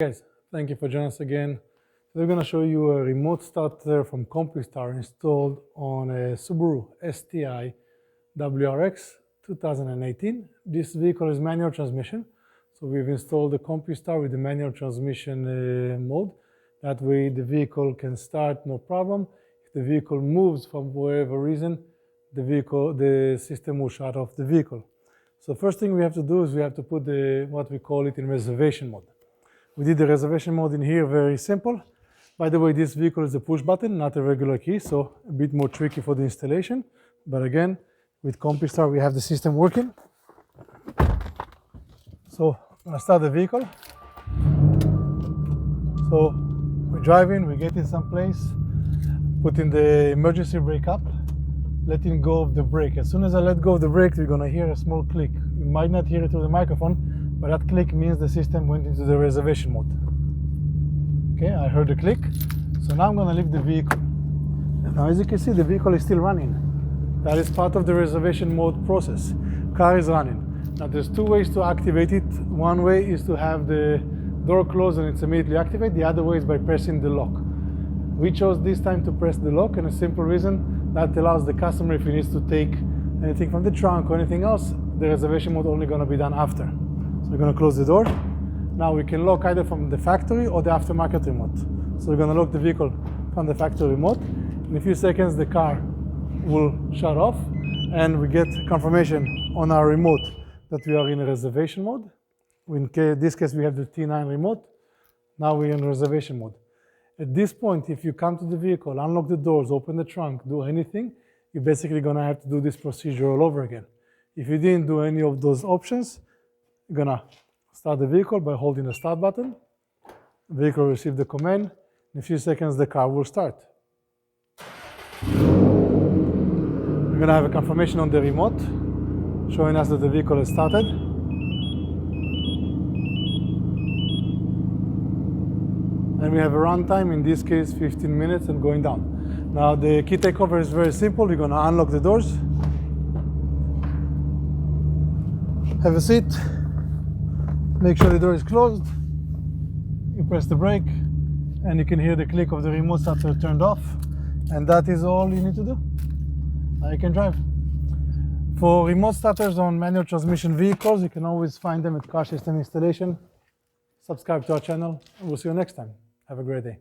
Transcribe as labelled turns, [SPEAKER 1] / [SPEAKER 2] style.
[SPEAKER 1] Guys, thank you for joining us again. We're going to show you a remote starter from CompuStar installed on a Subaru STI WRX 2018. This vehicle is manual transmission, so we've installed the CompuStar with the manual transmission mode. That way the vehicle can start no problem. If the vehicle moves from whatever reason, the system will shut off the vehicle. So first thing we have to do is we have to put what we call it in reservation mode. We did the reservation mode in here, very simple. By the way, this vehicle is a push button, not a regular key, so a bit more tricky for the installation. But again, with CompuStar, we have the system working. So I'm gonna start the vehicle. So we're driving, we get in some place, putting the emergency brake up, letting go of the brake. As soon as I let go of the brake, you're gonna hear a small click. You might not hear it through the microphone, but that click means the system went into the reservation mode. Okay, I heard the click. So now I'm gonna leave the vehicle. Now as you can see, the vehicle is still running. That is part of the reservation mode process. Car is running. Now there's two ways to activate it. One way is to have the door closed and it's immediately activated. The other way is by pressing the lock. We chose this time to press the lock, and a simple reason, that allows the customer, if he needs to take anything from the trunk or anything else, the reservation mode only gonna be done after. So we're going to close the door. Now we can lock either from the factory or the aftermarket remote. So we're going to lock the vehicle from the factory remote. In a few seconds the car will shut off and we get confirmation on our remote that we are in a reservation mode. In this case we have the T9 remote. Now we're in reservation mode. At this point, if you come to the vehicle, unlock the doors, open the trunk, do anything, you're basically going to have to do this procedure all over again. If you didn't do any of those options, you're gonna start the vehicle by holding the start button. The vehicle will receive the command. In a few seconds, the car will start. We're gonna have a confirmation on the remote, showing us that the vehicle has started. And we have a runtime, in this case, 15 minutes and going down. Now the key takeover is very simple. We're gonna unlock the doors. Have a seat. Make sure the door is closed. You press the brake and you can hear the click of the remote starter turned off. And that is all you need to do. Now you can drive. For remote starters on manual transmission vehicles, you can always find them at Car System Installation. Subscribe to our channel and we'll see you next time. Have a great day.